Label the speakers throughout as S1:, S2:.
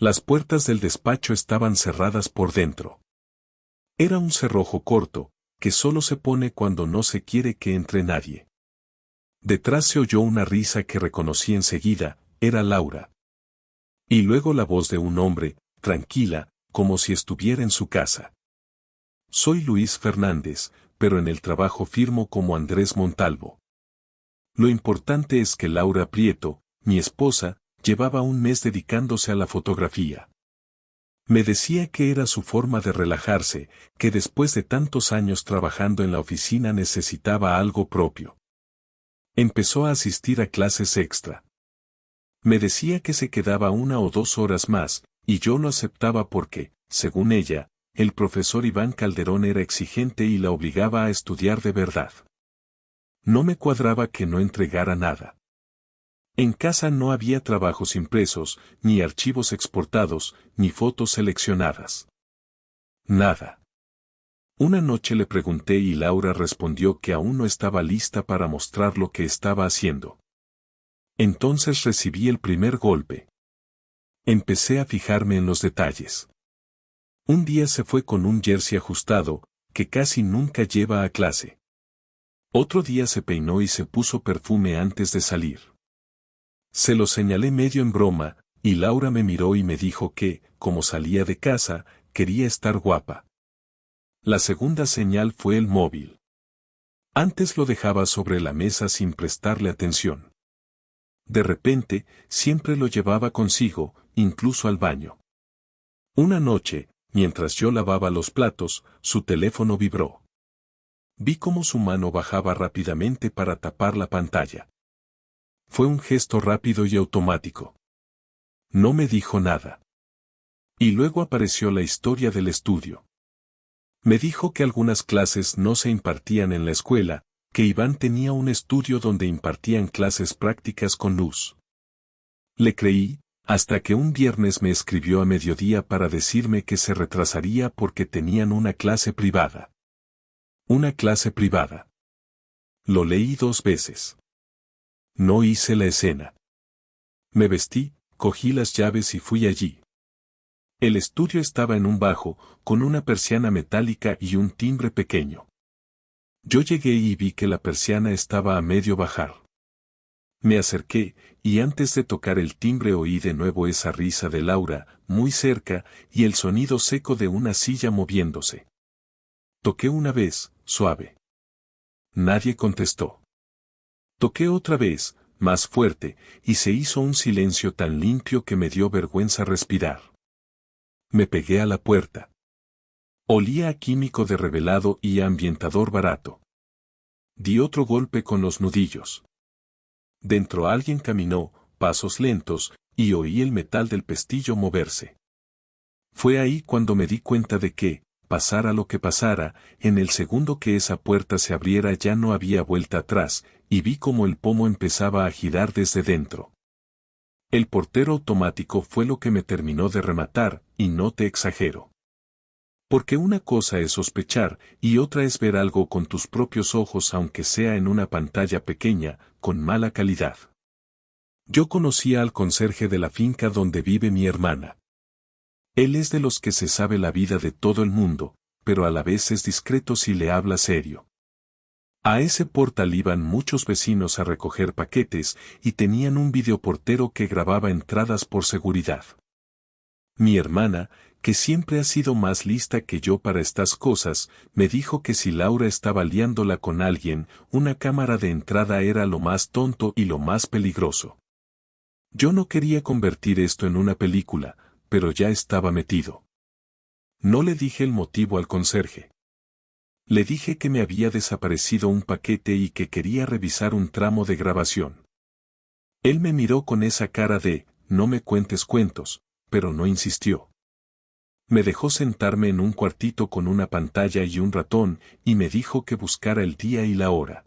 S1: Las puertas del despacho estaban cerradas por dentro. Era un cerrojo corto, que solo se pone cuando no se quiere que entre nadie. Detrás se oyó una risa que reconocí enseguida, era Laura. Y luego la voz de un hombre, tranquila, como si estuviera en su casa. Soy Luis Fernández, pero en el trabajo firmo como Andrés Montalvo. Lo importante es que Laura Prieto, mi esposa, llevaba un mes dedicándose a la fotografía. Me decía que era su forma de relajarse, que después de tantos años trabajando en la oficina necesitaba algo propio. Empezó a asistir a clases extra. Me decía que se quedaba 1 o 2 horas más, y yo lo aceptaba porque, según ella, el profesor Iván Calderón era exigente y la obligaba a estudiar de verdad. No me cuadraba que no entregara nada. En casa no había trabajos impresos, ni archivos exportados, ni fotos seleccionadas. Nada. Una noche le pregunté y Laura respondió que aún no estaba lista para mostrar lo que estaba haciendo. Entonces recibí el primer golpe. Empecé a fijarme en los detalles. Un día se fue con un jersey ajustado, que casi nunca lleva a clase. Otro día se peinó y se puso perfume antes de salir. Se lo señalé medio en broma, y Laura me miró y me dijo que, como salía de casa, quería estar guapa. La segunda señal fue el móvil. Antes lo dejaba sobre la mesa sin prestarle atención. De repente, siempre lo llevaba consigo, incluso al baño. Una noche, mientras yo lavaba los platos, su teléfono vibró. Vi cómo su mano bajaba rápidamente para tapar la pantalla. Fue un gesto rápido y automático. No me dijo nada. Y luego apareció la historia del estudio. Me dijo que algunas clases no se impartían en la escuela, que Iván tenía un estudio donde impartían clases prácticas con luz. Le creí, hasta que un viernes me escribió a mediodía para decirme que se retrasaría porque tenían una clase privada. Una clase privada. Lo leí 2 veces. No hice la escena. Me vestí, cogí las llaves y fui allí. El estudio estaba en un bajo, con una persiana metálica y un timbre pequeño. Yo llegué y vi que la persiana estaba a medio bajar. Me acerqué, y antes de tocar el timbre oí de nuevo esa risa de Laura, muy cerca, y el sonido seco de una silla moviéndose. Toqué una vez, suave. Nadie contestó. Toqué otra vez, más fuerte, y se hizo un silencio tan limpio que me dio vergüenza respirar. Me pegué a la puerta. Olía a químico de revelado y a ambientador barato. Di otro golpe con los nudillos. Dentro alguien caminó, pasos lentos, y oí el metal del pestillo moverse. Fue ahí cuando me di cuenta de que, pasara lo que pasara, en el segundo que esa puerta se abriera ya no había vuelta atrás, y vi como el pomo empezaba a girar desde dentro. El portero automático fue lo que me terminó de rematar, y no te exagero. Porque una cosa es sospechar, y otra es ver algo con tus propios ojos aunque sea en una pantalla pequeña, con mala calidad. Yo conocía al conserje de la finca donde vive mi hermana. Él es de los que se sabe la vida de todo el mundo, pero a la vez es discreto si le habla serio. A ese portal iban muchos vecinos a recoger paquetes y tenían un videoportero que grababa entradas por seguridad. Mi hermana, que siempre ha sido más lista que yo para estas cosas, me dijo que si Laura estaba liándola con alguien, una cámara de entrada era lo más tonto y lo más peligroso. Yo no quería convertir esto en una película, pero ya estaba metido. No le dije el motivo al conserje. Le dije que me había desaparecido un paquete y que quería revisar un tramo de grabación. Él me miró con esa cara de, no me cuentes cuentos, pero no insistió. Me dejó sentarme en un cuartito con una pantalla y un ratón, y me dijo que buscara el día y la hora.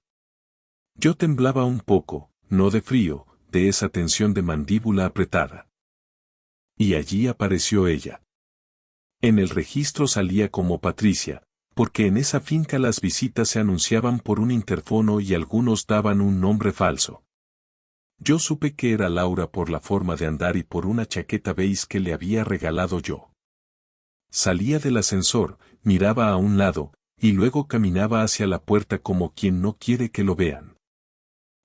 S1: Yo temblaba un poco, no de frío, de esa tensión de mandíbula apretada. Y allí apareció ella. En el registro salía como Patricia, porque en esa finca las visitas se anunciaban por un interfono y algunos daban un nombre falso. Yo supe que era Laura por la forma de andar y por una chaqueta beige que le había regalado yo. Salía del ascensor, miraba a un lado, y luego caminaba hacia la puerta como quien no quiere que lo vean.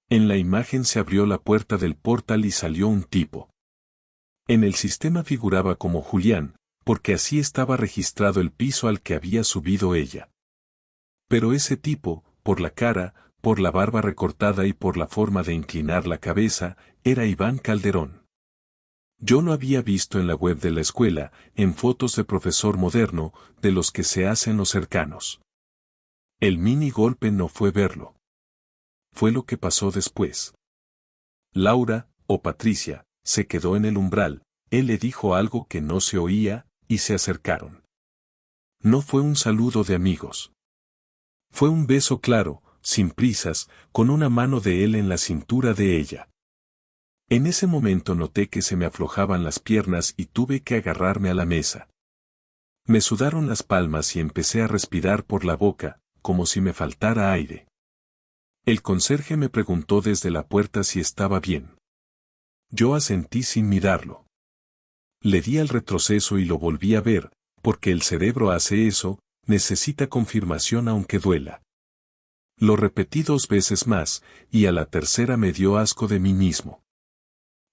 S1: En la imagen se abrió la puerta del portal y salió un tipo. En el sistema figuraba como Julián, porque así estaba registrado el piso al que había subido ella. Pero ese tipo, por la cara, por la barba recortada y por la forma de inclinar la cabeza, era Iván Calderón. Yo lo había visto en la web de la escuela, en fotos de profesor moderno, de los que se hacen los cercanos. El mini golpe no fue verlo. Fue lo que pasó después. Laura, o Patricia, se quedó en el umbral, él le dijo algo que no se oía, y se acercaron. No fue un saludo de amigos. Fue un beso claro, sin prisas, con una mano de él en la cintura de ella. En ese momento noté que se me aflojaban las piernas y tuve que agarrarme a la mesa. Me sudaron las palmas y empecé a respirar por la boca, como si me faltara aire. El conserje me preguntó desde la puerta si estaba bien. Yo asentí sin mirarlo. Le di al retroceso y lo volví a ver, porque el cerebro hace eso, necesita confirmación aunque duela. Lo repetí 2 veces más, y a la tercera me dio asco de mí mismo.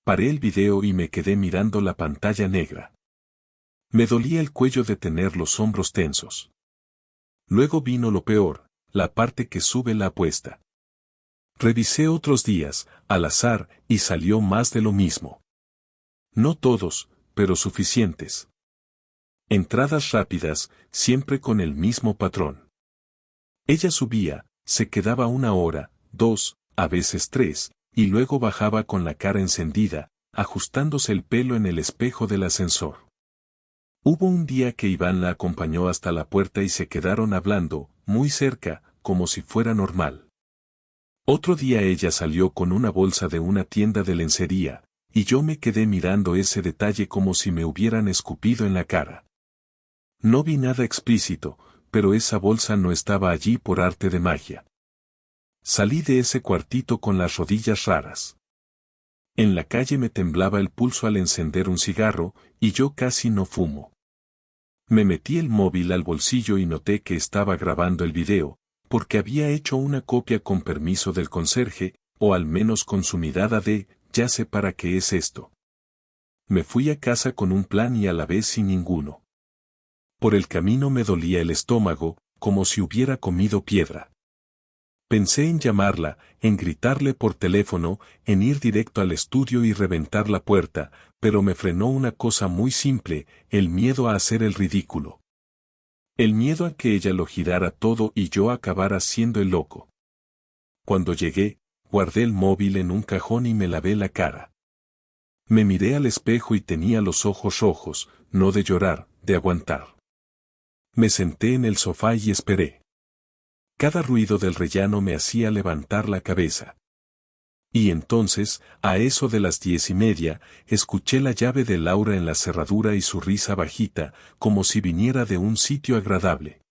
S1: Paré el video y me quedé mirando la pantalla negra. Me dolía el cuello de tener los hombros tensos. Luego vino lo peor, la parte que sube la apuesta. Revisé otros días, al azar, y salió más de lo mismo. No todos, pero suficientes. Entradas rápidas, siempre con el mismo patrón. Ella subía, se quedaba 1 hora, 2, a veces 3, y luego bajaba con la cara encendida, ajustándose el pelo en el espejo del ascensor. Hubo un día que Iván la acompañó hasta la puerta y se quedaron hablando, muy cerca, como si fuera normal. Otro día ella salió con una bolsa de una tienda de lencería, y yo me quedé mirando ese detalle como si me hubieran escupido en la cara. No vi nada explícito, pero esa bolsa no estaba allí por arte de magia. Salí de ese cuartito con las rodillas raras. En la calle me temblaba el pulso al encender un cigarro, y yo casi no fumo. Me metí el móvil al bolsillo y noté que estaba grabando el video, porque había hecho una copia con permiso del conserje, o al menos con su mirada de, ya sé para qué es esto. Me fui a casa con un plan y a la vez sin ninguno. Por el camino me dolía el estómago, como si hubiera comido piedra. Pensé en llamarla, en gritarle por teléfono, en ir directo al estudio y reventar la puerta, pero me frenó una cosa muy simple, el miedo a hacer el ridículo. El miedo a que ella lo girara todo y yo acabara siendo el loco. Cuando llegué, guardé el móvil en un cajón y me lavé la cara. Me miré al espejo y tenía los ojos rojos, no de llorar, de aguantar. Me senté en el sofá y esperé. Cada ruido del rellano me hacía levantar la cabeza. Y entonces, a eso de las 10:30, escuché la llave de Laura en la cerradura y su risa bajita, como si viniera de un sitio agradable.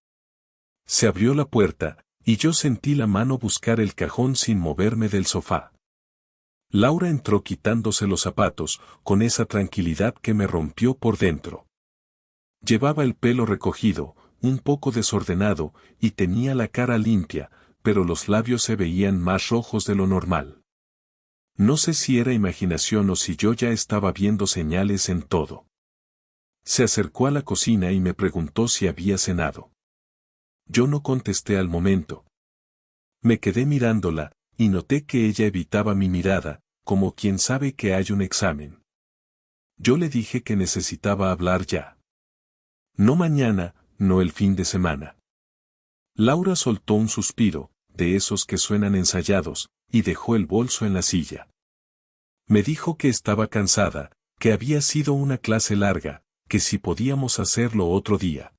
S1: Se abrió la puerta, y yo sentí la mano buscar el cajón sin moverme del sofá. Laura entró quitándose los zapatos, con esa tranquilidad que me rompió por dentro. Llevaba el pelo recogido, un poco desordenado, y tenía la cara limpia, pero los labios se veían más rojos de lo normal. No sé si era imaginación o si yo ya estaba viendo señales en todo. Se acercó a la cocina y me preguntó si había cenado. Yo no contesté al momento. Me quedé mirándola, y noté que ella evitaba mi mirada, como quien sabe que hay un examen. Yo le dije que necesitaba hablar ya. No mañana, no el fin de semana. Laura soltó un suspiro, de esos que suenan ensayados, y dejó el bolso en la silla. Me dijo que estaba cansada, que había sido una clase larga, que si podíamos hacerlo otro día.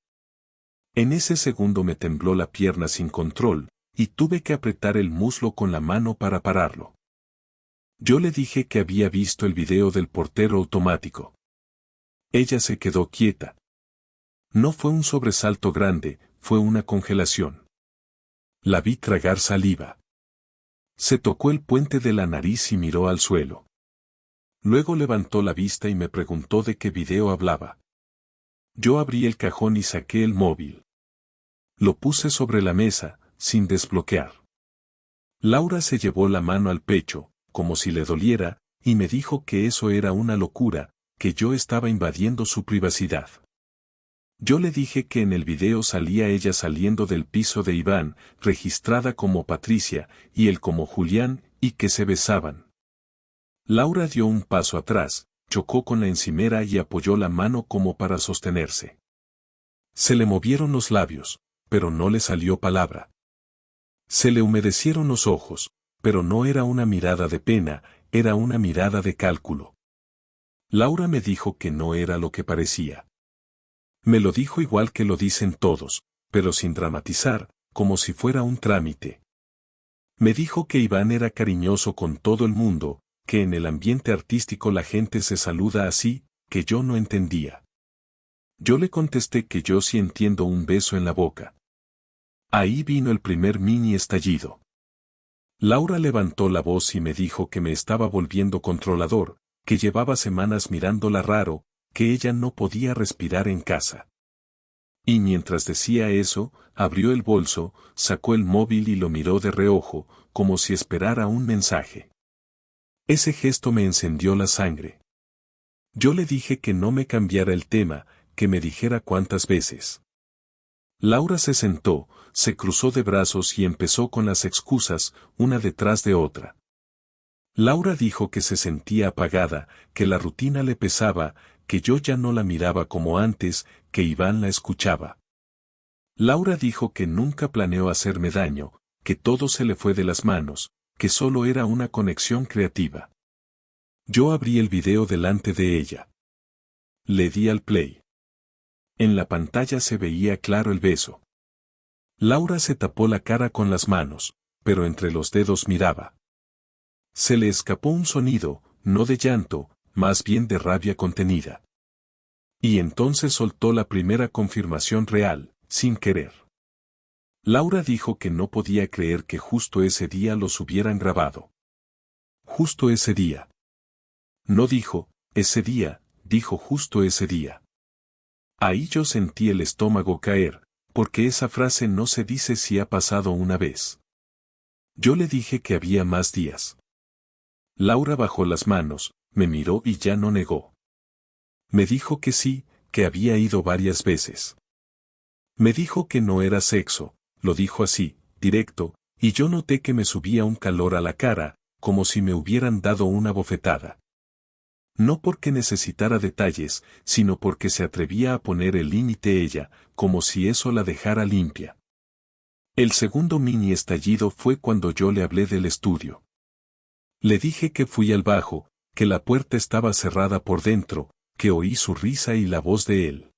S1: En ese segundo me tembló la pierna sin control, y tuve que apretar el muslo con la mano para pararlo. Yo le dije que había visto el video del portero automático. Ella se quedó quieta. No fue un sobresalto grande, fue una congelación. La vi tragar saliva. Se tocó el puente de la nariz y miró al suelo. Luego levantó la vista y me preguntó de qué video hablaba. Yo abrí el cajón y saqué el móvil. Lo puse sobre la mesa, sin desbloquear. Laura se llevó la mano al pecho, como si le doliera, y me dijo que eso era una locura, que yo estaba invadiendo su privacidad. Yo le dije que en el video salía ella saliendo del piso de Iván, registrada como Patricia, y él como Julián, y que se besaban. Laura dio un paso atrás, chocó con la encimera y apoyó la mano como para sostenerse. Se le movieron los labios, pero no le salió palabra. Se le humedecieron los ojos, pero no era una mirada de pena, era una mirada de cálculo. Laura me dijo que no era lo que parecía. Me lo dijo igual que lo dicen todos, pero sin dramatizar, como si fuera un trámite. Me dijo que Iván era cariñoso con todo el mundo, que en el ambiente artístico la gente se saluda así, que yo no entendía. Yo le contesté que yo sí entiendo un beso en la boca. Ahí vino el primer mini estallido. Laura levantó la voz y me dijo que me estaba volviendo controlador, que llevaba semanas mirándola raro, que ella no podía respirar en casa. Y mientras decía eso, abrió el bolso, sacó el móvil y lo miró de reojo, como si esperara un mensaje. Ese gesto me encendió la sangre. Yo le dije que no me cambiara el tema, que me dijera cuántas veces. Laura se sentó, se cruzó de brazos y empezó con las excusas, una detrás de otra. Laura dijo que se sentía apagada, que la rutina le pesaba, que yo ya no la miraba como antes, que Iván la escuchaba. Laura dijo que nunca planeó hacerme daño, que todo se le fue de las manos, que solo era una conexión creativa. Yo abrí el video delante de ella. Le di al play. En la pantalla se veía claro el beso. Laura se tapó la cara con las manos, pero entre los dedos miraba. Se le escapó un sonido, no de llanto, más bien de rabia contenida. Y entonces soltó la primera confirmación real, sin querer. Laura dijo que no podía creer que justo ese día los hubieran grabado. Justo ese día. No dijo, ese día, dijo justo ese día. Ahí yo sentí el estómago caer, porque esa frase no se dice si ha pasado una vez. Yo le dije que había más días. Laura bajó las manos, me miró y ya no negó. Me dijo que sí, que había ido varias veces. Me dijo que no era sexo, lo dijo así, directo, y yo noté que me subía un calor a la cara, como si me hubieran dado una bofetada. No porque necesitara detalles, sino porque se atrevía a poner el límite ella, como si eso la dejara limpia. El segundo mini estallido fue cuando yo le hablé del estudio. Le dije que fui al bajo, que la puerta estaba cerrada por dentro, que oí su risa y la voz de él.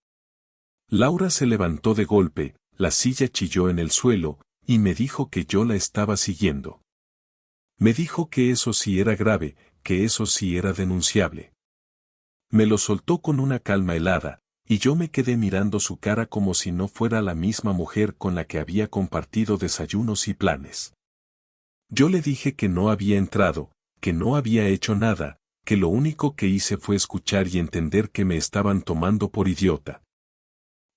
S1: Laura se levantó de golpe, la silla chilló en el suelo, y me dijo que yo la estaba siguiendo. Me dijo que eso sí era grave, que eso sí era denunciable. Me lo soltó con una calma helada, y yo me quedé mirando su cara como si no fuera la misma mujer con la que había compartido desayunos y planes. Yo le dije que no había entrado, que no había hecho nada, que lo único que hice fue escuchar y entender que me estaban tomando por idiota.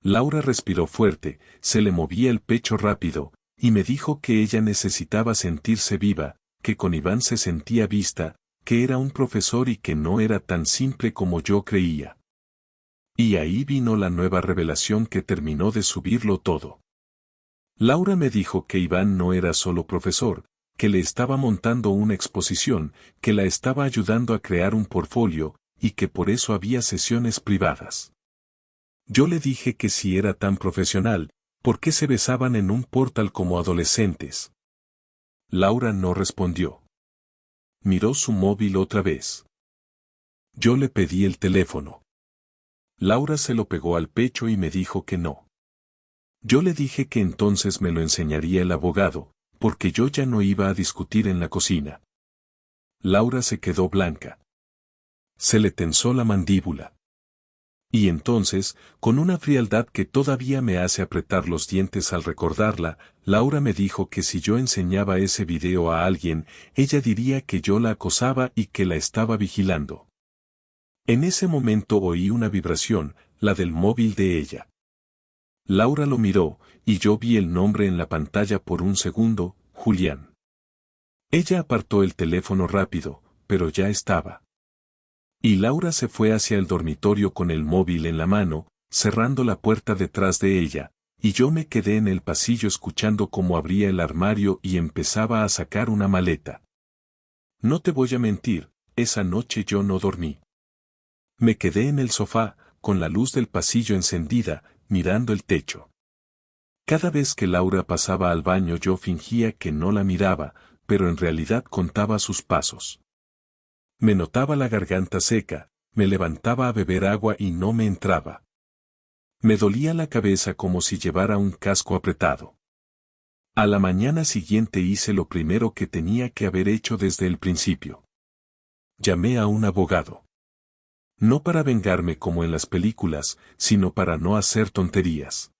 S1: Laura respiró fuerte, se le movía el pecho rápido, y me dijo que ella necesitaba sentirse viva, que con Iván se sentía vista, que era un profesor y que no era tan simple como yo creía. Y ahí vino la nueva revelación que terminó de subirlo todo. Laura me dijo que Iván no era solo profesor, que le estaba montando una exposición, que la estaba ayudando a crear un portfolio, y que por eso había sesiones privadas. Yo le dije que si era tan profesional, ¿por qué se besaban en un portal como adolescentes? Laura no respondió. Miró su móvil otra vez. Yo le pedí el teléfono. Laura se lo pegó al pecho y me dijo que no. Yo le dije que entonces me lo enseñaría el abogado, porque yo ya no iba a discutir en la cocina. Laura se quedó blanca. Se le tensó la mandíbula. Y entonces, con una frialdad que todavía me hace apretar los dientes al recordarla, Laura me dijo que si yo enseñaba ese video a alguien, ella diría que yo la acosaba y que la estaba vigilando. En ese momento oí una vibración, la del móvil de ella. Laura lo miró, y yo vi el nombre en la pantalla por un segundo, Julián. Ella apartó el teléfono rápido, pero ya estaba. Y Laura se fue hacia el dormitorio con el móvil en la mano, cerrando la puerta detrás de ella, y yo me quedé en el pasillo escuchando cómo abría el armario y empezaba a sacar una maleta. No te voy a mentir, esa noche yo no dormí. Me quedé en el sofá, con la luz del pasillo encendida, mirando el techo. Cada vez que Laura pasaba al baño yo fingía que no la miraba, pero en realidad contaba sus pasos. Me notaba la garganta seca, me levantaba a beber agua y no me entraba. Me dolía la cabeza como si llevara un casco apretado. A la mañana siguiente hice lo primero que tenía que haber hecho desde el principio. Llamé a un abogado. No para vengarme como en las películas, sino para no hacer tonterías.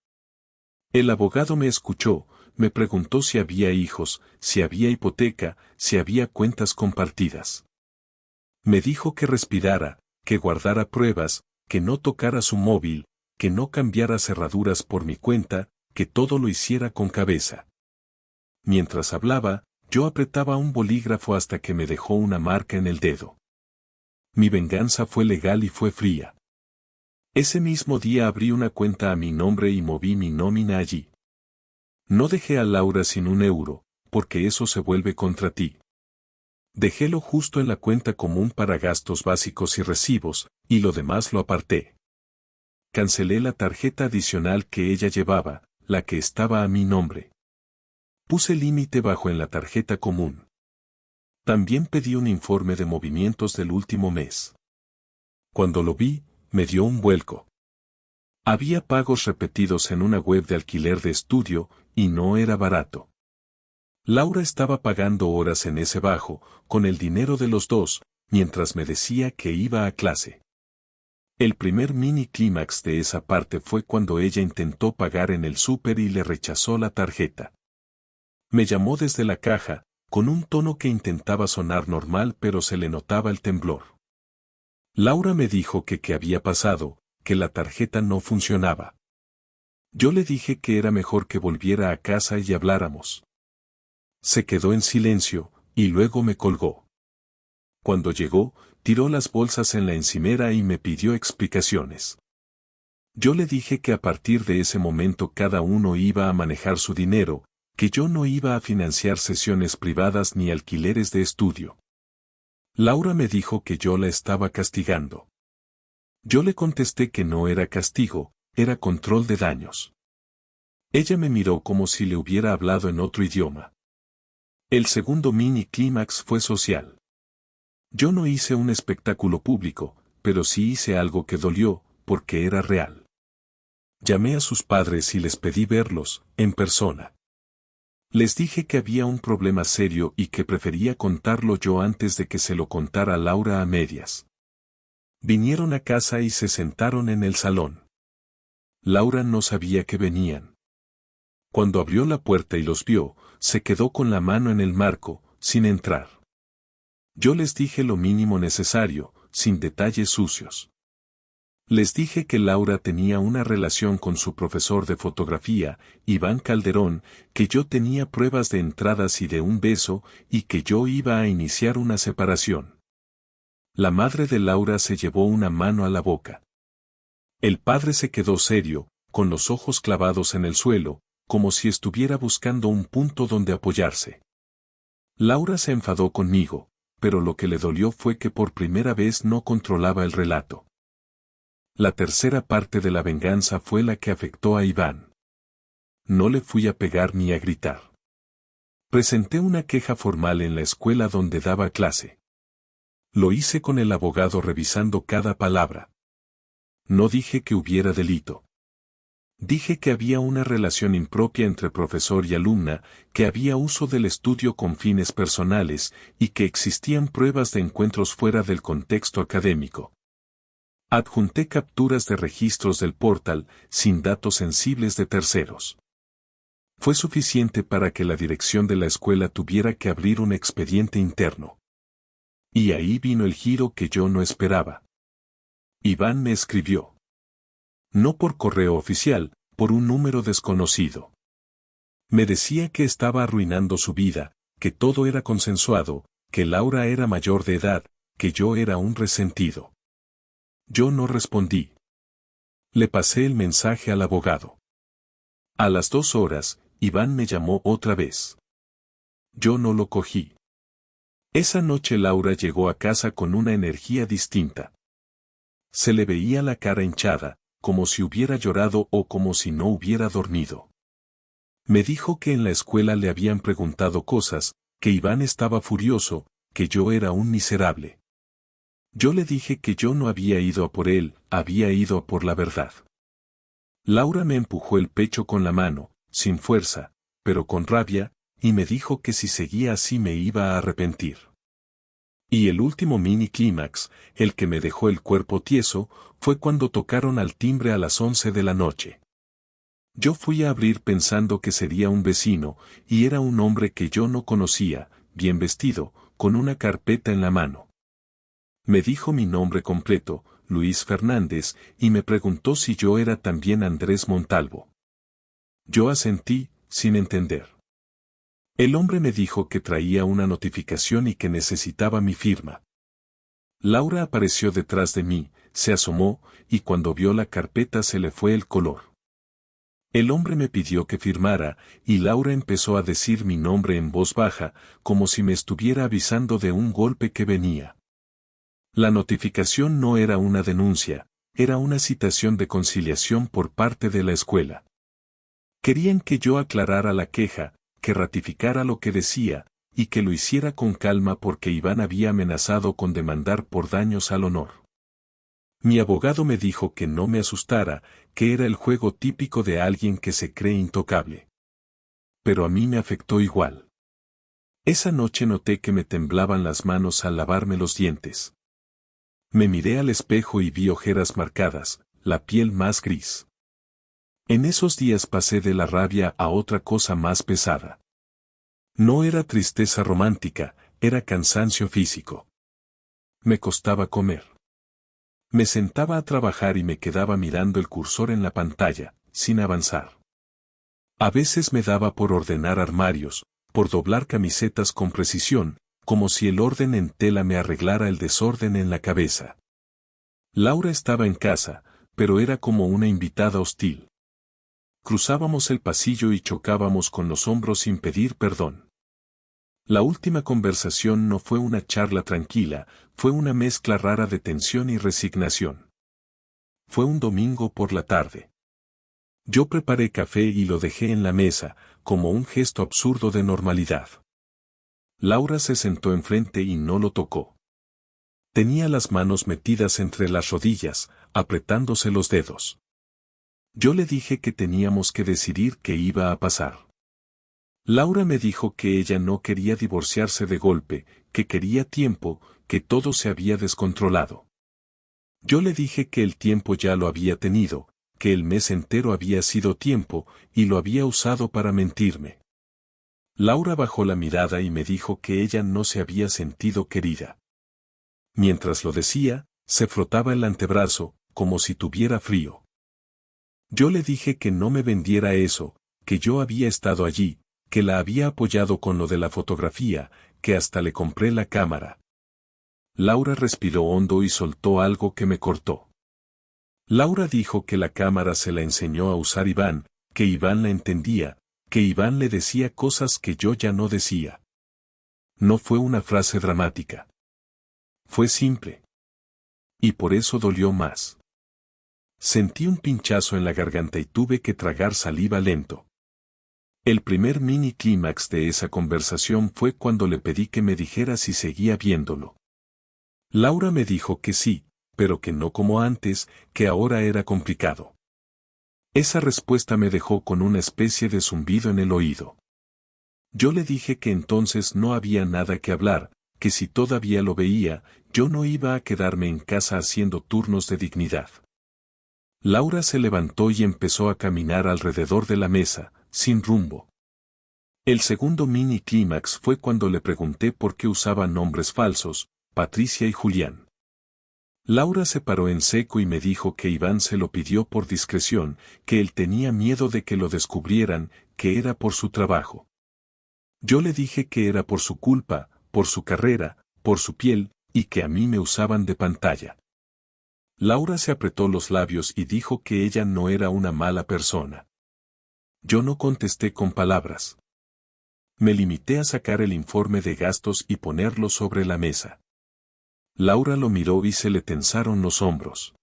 S1: El abogado me escuchó, me preguntó si había hijos, si había hipoteca, si había cuentas compartidas. Me dijo que respirara, que guardara pruebas, que no tocara su móvil, que no cambiara cerraduras por mi cuenta, que todo lo hiciera con cabeza. Mientras hablaba, yo apretaba un bolígrafo hasta que me dejó una marca en el dedo. Mi venganza fue legal y fue fría. Ese mismo día abrí una cuenta a mi nombre y moví mi nómina allí. No dejé a Laura sin un euro, porque eso se vuelve contra ti. Dejélo justo en la cuenta común para gastos básicos y recibos, y lo demás lo aparté. Cancelé la tarjeta adicional que ella llevaba, la que estaba a mi nombre. Puse límite bajo en la tarjeta común. También pedí un informe de movimientos del último mes. Cuando lo vi, me dio un vuelco. Había pagos repetidos en una web de alquiler de estudio, y no era barato. Laura estaba pagando horas en ese bajo, con el dinero de los dos, mientras me decía que iba a clase. El primer mini clímax de esa parte fue cuando ella intentó pagar en el súper y le rechazó la tarjeta. Me llamó desde la caja, con un tono que intentaba sonar normal pero se le notaba el temblor. Laura me dijo que qué había pasado, que la tarjeta no funcionaba. Yo le dije que era mejor que volviera a casa y habláramos. Se quedó en silencio, y luego me colgó. Cuando llegó, tiró las bolsas en la encimera y me pidió explicaciones. Yo le dije que a partir de ese momento cada uno iba a manejar su dinero, que yo no iba a financiar sesiones privadas ni alquileres de estudio. Laura me dijo que yo la estaba castigando. Yo le contesté que no era castigo, era control de daños. Ella me miró como si le hubiera hablado en otro idioma. El segundo mini clímax fue social. Yo no hice un espectáculo público, pero sí hice algo que dolió, porque era real. Llamé a sus padres y les pedí verlos, en persona. Les dije que había un problema serio y que prefería contarlo yo antes de que se lo contara Laura a medias. Vinieron a casa y se sentaron en el salón. Laura no sabía que venían. Cuando abrió la puerta y los vio, se quedó con la mano en el marco, sin entrar. Yo les dije lo mínimo necesario, sin detalles sucios. Les dije que Laura tenía una relación con su profesor de fotografía, Iván Calderón, que yo tenía pruebas de entradas y de un beso, y que yo iba a iniciar una separación. La madre de Laura se llevó una mano a la boca. El padre se quedó serio, con los ojos clavados en el suelo, como si estuviera buscando un punto donde apoyarse. Laura se enfadó conmigo, pero lo que le dolió fue que por primera vez no controlaba el relato. La tercera parte de la venganza fue la que afectó a Iván. No le fui a pegar ni a gritar. Presenté una queja formal en la escuela donde daba clase. Lo hice con el abogado revisando cada palabra. No dije que hubiera delito. Dije que había una relación impropia entre profesor y alumna, que había uso del estudio con fines personales, y que existían pruebas de encuentros fuera del contexto académico. Adjunté capturas de registros del portal, sin datos sensibles de terceros. Fue suficiente para que la dirección de la escuela tuviera que abrir un expediente interno. Y ahí vino el giro que yo no esperaba. Iván me escribió. No por correo oficial, por un número desconocido. Me decía que estaba arruinando su vida, que todo era consensuado, que Laura era mayor de edad, que yo era un resentido. Yo no respondí. Le pasé el mensaje al abogado. A las 2 horas, Iván me llamó otra vez. Yo no lo cogí. Esa noche Laura llegó a casa con una energía distinta. Se le veía la cara hinchada, como si hubiera llorado o como si no hubiera dormido. Me dijo que en la escuela le habían preguntado cosas, que Iván estaba furioso, que yo era un miserable. Yo le dije que yo no había ido a por él, había ido a por la verdad. Laura me empujó el pecho con la mano, sin fuerza, pero con rabia, y me dijo que si seguía así me iba a arrepentir. Y el último mini clímax, el que me dejó el cuerpo tieso, fue cuando tocaron al timbre a las 11 de la noche. Yo fui a abrir pensando que sería un vecino, y era un hombre que yo no conocía, bien vestido, con una carpeta en la mano. Me dijo mi nombre completo, Luis Fernández, y me preguntó si yo era también Andrés Montalvo. Yo asentí, sin entender. El hombre me dijo que traía una notificación y que necesitaba mi firma. Laura apareció detrás de mí, se asomó, y cuando vio la carpeta se le fue el color. El hombre me pidió que firmara, y Laura empezó a decir mi nombre en voz baja, como si me estuviera avisando de un golpe que venía. La notificación no era una denuncia, era una citación de conciliación por parte de la escuela. Querían que yo aclarara la queja, que ratificara lo que decía, y que lo hiciera con calma porque Iván había amenazado con demandar por daños al honor. Mi abogado me dijo que no me asustara, que era el juego típico de alguien que se cree intocable. Pero a mí me afectó igual. Esa noche noté que me temblaban las manos al lavarme los dientes. Me miré al espejo y vi ojeras marcadas, la piel más gris. En esos días pasé de la rabia a otra cosa más pesada. No era tristeza romántica, era cansancio físico. Me costaba comer. Me sentaba a trabajar y me quedaba mirando el cursor en la pantalla, sin avanzar. A veces me daba por ordenar armarios, por doblar camisetas con precisión, como si el orden en tela me arreglara el desorden en la cabeza. Laura estaba en casa, pero era como una invitada hostil. Cruzábamos el pasillo y chocábamos con los hombros sin pedir perdón. La última conversación no fue una charla tranquila, fue una mezcla rara de tensión y resignación. Fue un domingo por la tarde. Yo preparé café y lo dejé en la mesa, como un gesto absurdo de normalidad. Laura se sentó enfrente y no lo tocó. Tenía las manos metidas entre las rodillas, apretándose los dedos. Yo le dije que teníamos que decidir qué iba a pasar. Laura me dijo que ella no quería divorciarse de golpe, que quería tiempo, que todo se había descontrolado. Yo le dije que el tiempo ya lo había tenido, que el mes entero había sido tiempo, y lo había usado para mentirme. Laura bajó la mirada y me dijo que ella no se había sentido querida. Mientras lo decía, se frotaba el antebrazo, como si tuviera frío. Yo le dije que no me vendiera eso, que yo había estado allí, que la había apoyado con lo de la fotografía, que hasta le compré la cámara. Laura respiró hondo y soltó algo que me cortó. Laura dijo que la cámara se la enseñó a usar Iván, que Iván la entendía, que Iván le decía cosas que yo ya no decía. No fue una frase dramática. Fue simple. Y por eso dolió más. Sentí un pinchazo en la garganta y tuve que tragar saliva lento. El primer mini clímax de esa conversación fue cuando le pedí que me dijera si seguía viéndolo. Laura me dijo que sí, pero que no como antes, que ahora era complicado. Esa respuesta me dejó con una especie de zumbido en el oído. Yo le dije que entonces no había nada que hablar, que si todavía lo veía, yo no iba a quedarme en casa haciendo turnos de dignidad. Laura se levantó y empezó a caminar alrededor de la mesa, sin rumbo. El segundo mini clímax fue cuando le pregunté por qué usaba nombres falsos, Patricia y Julián. Laura se paró en seco y me dijo que Iván se lo pidió por discreción, que él tenía miedo de que lo descubrieran, que era por su trabajo. Yo le dije que era por su culpa, por su carrera, por su piel, y que a mí me usaban de pantalla. Laura se apretó los labios y dijo que ella no era una mala persona. Yo no contesté con palabras. Me limité a sacar el informe de gastos y ponerlo sobre la mesa. Laura lo miró y se le tensaron los hombros.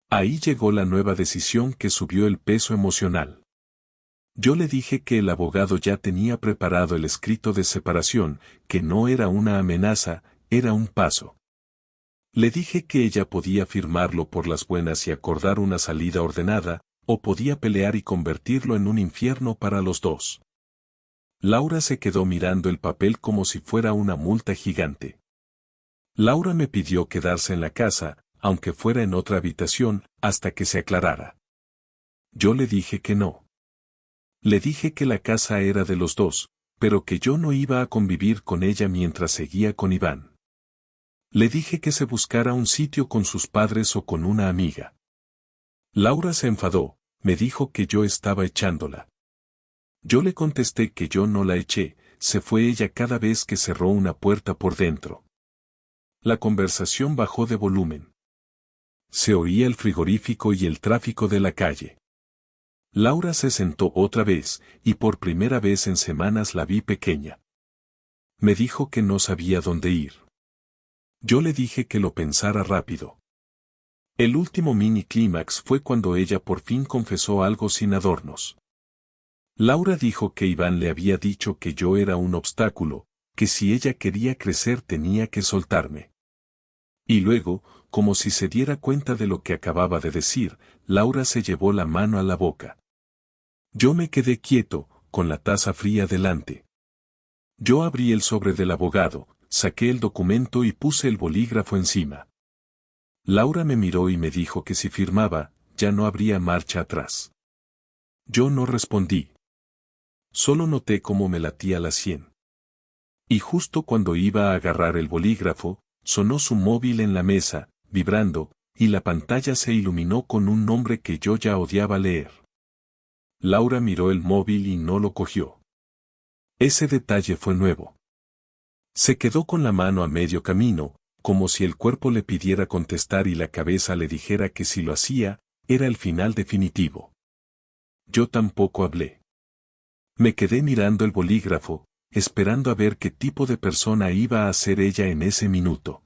S1: Ahí llegó la nueva decisión que subió el peso emocional. Yo le dije que el abogado ya tenía preparado el escrito de separación, que no era una amenaza, era un paso. Le dije que ella podía firmarlo por las buenas y acordar una salida ordenada, o podía pelear y convertirlo en un infierno para los dos. Laura se quedó mirando el papel como si fuera una multa gigante. Laura me pidió quedarse en la casa, aunque fuera en otra habitación, hasta que se aclarara. Yo le dije que no. Le dije que la casa era de los dos, pero que yo no iba a convivir con ella mientras seguía con Iván. Le dije que se buscara un sitio con sus padres o con una amiga. Laura se enfadó, me dijo que yo estaba echándola. Yo le contesté que yo no la eché, se fue ella cada vez que cerró una puerta por dentro. La conversación bajó de volumen. Se oía el frigorífico y el tráfico de la calle. Laura se sentó otra vez, y por primera vez en semanas la vi pequeña. Me dijo que no sabía dónde ir. Yo le dije que lo pensara rápido. El último mini clímax fue cuando ella por fin confesó algo sin adornos. Laura dijo que Iván le había dicho que yo era un obstáculo, que si ella quería crecer tenía que soltarme. Y luego, como si se diera cuenta de lo que acababa de decir, Laura se llevó la mano a la boca. Yo me quedé quieto, con la taza fría delante. Yo abrí el sobre del abogado, saqué el documento y puse el bolígrafo encima. Laura me miró y me dijo que si firmaba, ya no habría marcha atrás. Yo no respondí. Solo noté cómo me latía la sien. Y justo cuando iba a agarrar el bolígrafo, sonó su móvil en la mesa, vibrando, y la pantalla se iluminó con un nombre que yo ya odiaba leer. Laura miró el móvil y no lo cogió. Ese detalle fue nuevo. Se quedó con la mano a medio camino, como si el cuerpo le pidiera contestar y la cabeza le dijera que si lo hacía, era el final definitivo. Yo tampoco hablé. Me quedé mirando el bolígrafo, esperando a ver qué tipo de persona iba a ser ella en ese minuto.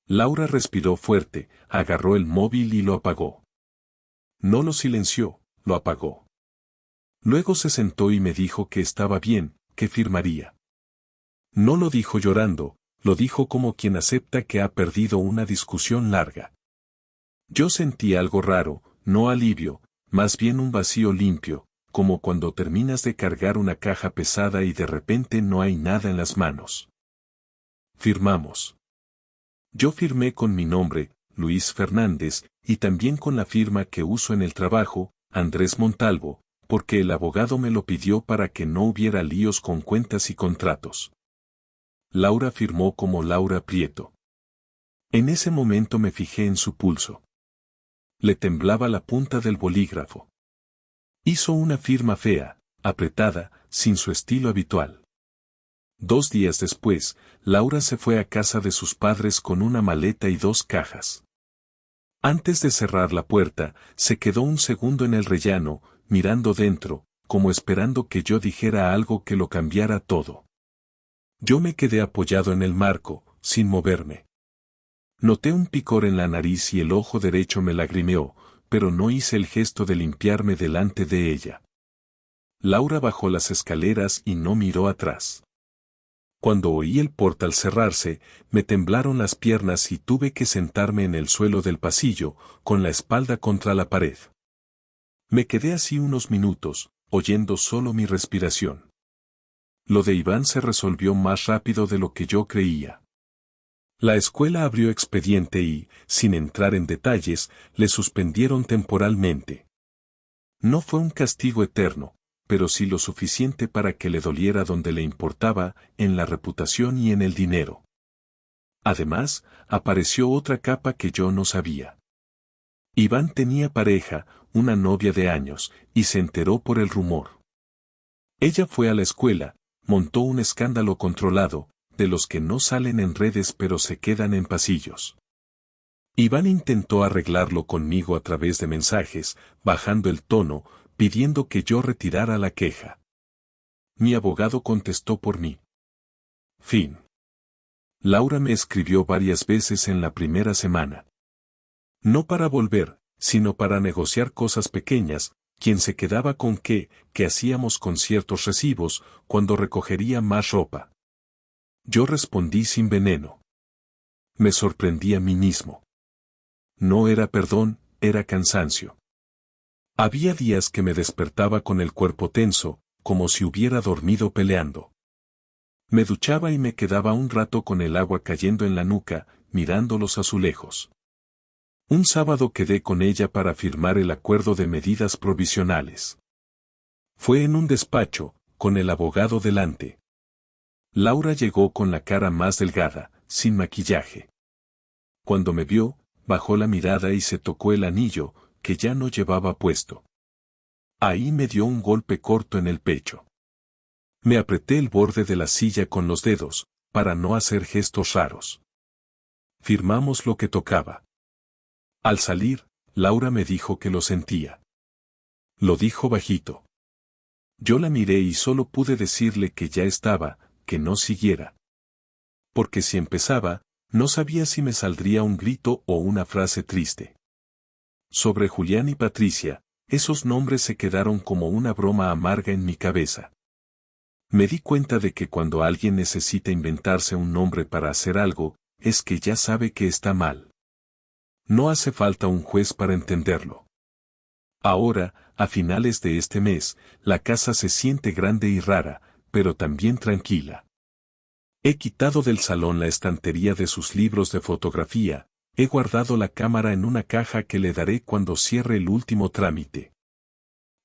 S1: Laura respiró fuerte, agarró el móvil y lo apagó. No lo silenció, lo apagó. Luego se sentó y me dijo que estaba bien, que firmaría. No lo dijo llorando, lo dijo como quien acepta que ha perdido una discusión larga. Yo sentí algo raro, no alivio, más bien un vacío limpio, como cuando terminas de cargar una caja pesada y de repente no hay nada en las manos. Firmamos. Yo firmé con mi nombre, Luis Fernández, y también con la firma que uso en el trabajo, Andrés Montalvo, porque el abogado me lo pidió para que no hubiera líos con cuentas y contratos. Laura firmó como Laura Prieto. En ese momento me fijé en su pulso. Le temblaba la punta del bolígrafo. Hizo una firma fea, apretada, sin su estilo habitual. 2 días después, Laura se fue a casa de sus padres con una maleta y 2 cajas. Antes de cerrar la puerta, se quedó un segundo en el rellano, mirando dentro, como esperando que yo dijera algo que lo cambiara todo. Yo me quedé apoyado en el marco, sin moverme. Noté un picor en la nariz y el ojo derecho me lagrimeó, pero no hice el gesto de limpiarme delante de ella. Laura bajó las escaleras y no miró atrás. Cuando oí el portal cerrarse, me temblaron las piernas y tuve que sentarme en el suelo del pasillo, con la espalda contra la pared. Me quedé así unos minutos, oyendo solo mi respiración. Lo de Iván se resolvió más rápido de lo que yo creía. La escuela abrió expediente y, sin entrar en detalles, le suspendieron temporalmente. No fue un castigo eterno, pero sí lo suficiente para que le doliera donde le importaba, en la reputación y en el dinero. Además, apareció otra capa que yo no sabía. Iván tenía pareja, una novia de años, y se enteró por el rumor. Ella fue a la escuela, montó un escándalo controlado, de los que no salen en redes pero se quedan en pasillos. Iván intentó arreglarlo conmigo a través de mensajes, bajando el tono, pidiendo que yo retirara la queja. Mi abogado contestó por mí. Fin. Laura me escribió varias veces en la primera semana. No para volver, sino para negociar cosas pequeñas, quien se quedaba con qué hacíamos con ciertos recibos, cuando recogería más ropa. Yo respondí sin veneno. Me sorprendí a mí mismo. No era perdón, era cansancio. Había días que me despertaba con el cuerpo tenso, como si hubiera dormido peleando. Me duchaba y me quedaba un rato con el agua cayendo en la nuca, mirando los azulejos. Un sábado quedé con ella para firmar el acuerdo de medidas provisionales. Fue en un despacho, con el abogado delante. Laura llegó con la cara más delgada, sin maquillaje. Cuando me vio, bajó la mirada y se tocó el anillo, que ya no llevaba puesto. Ahí me dio un golpe corto en el pecho. Me apreté el borde de la silla con los dedos, para no hacer gestos raros. Firmamos lo que tocaba. Al salir, Laura me dijo que lo sentía. Lo dijo bajito. Yo la miré y solo pude decirle que ya estaba, que no siguiera. Porque si empezaba, no sabía si me saldría un grito o una frase triste. Sobre Julián y Patricia, esos nombres se quedaron como una broma amarga en mi cabeza. Me di cuenta de que cuando alguien necesita inventarse un nombre para hacer algo, es que ya sabe que está mal. No hace falta un juez para entenderlo. Ahora, a finales de este mes, la casa se siente grande y rara, pero también tranquila. He quitado del salón la estantería de sus libros de fotografía, he guardado la cámara en una caja que le daré cuando cierre el último trámite.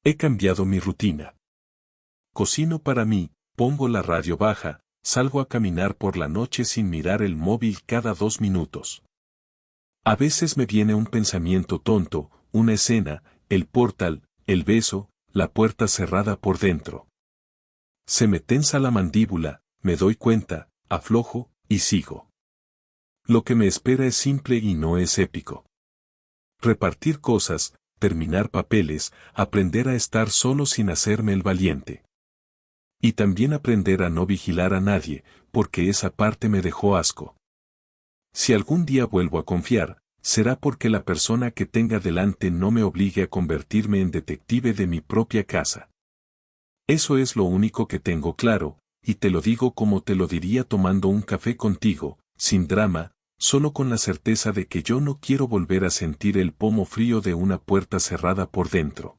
S1: He cambiado mi rutina. Cocino para mí, pongo la radio baja, salgo a caminar por la noche sin mirar el móvil cada 2 minutos. A veces me viene un pensamiento tonto, una escena, el portal, el beso, la puerta cerrada por dentro. Se me tensa la mandíbula, me doy cuenta, aflojo, y sigo. Lo que me espera es simple y no es épico. Repartir cosas, terminar papeles, aprender a estar solo sin hacerme el valiente. Y también aprender a no vigilar a nadie, porque esa parte me dejó asco. Si algún día vuelvo a confiar, será porque la persona que tenga delante no me obligue a convertirme en detective de mi propia casa. Eso es lo único que tengo claro, y te lo digo como te lo diría tomando un café contigo, sin drama, solo con la certeza de que yo no quiero volver a sentir el pomo frío de una puerta cerrada por dentro.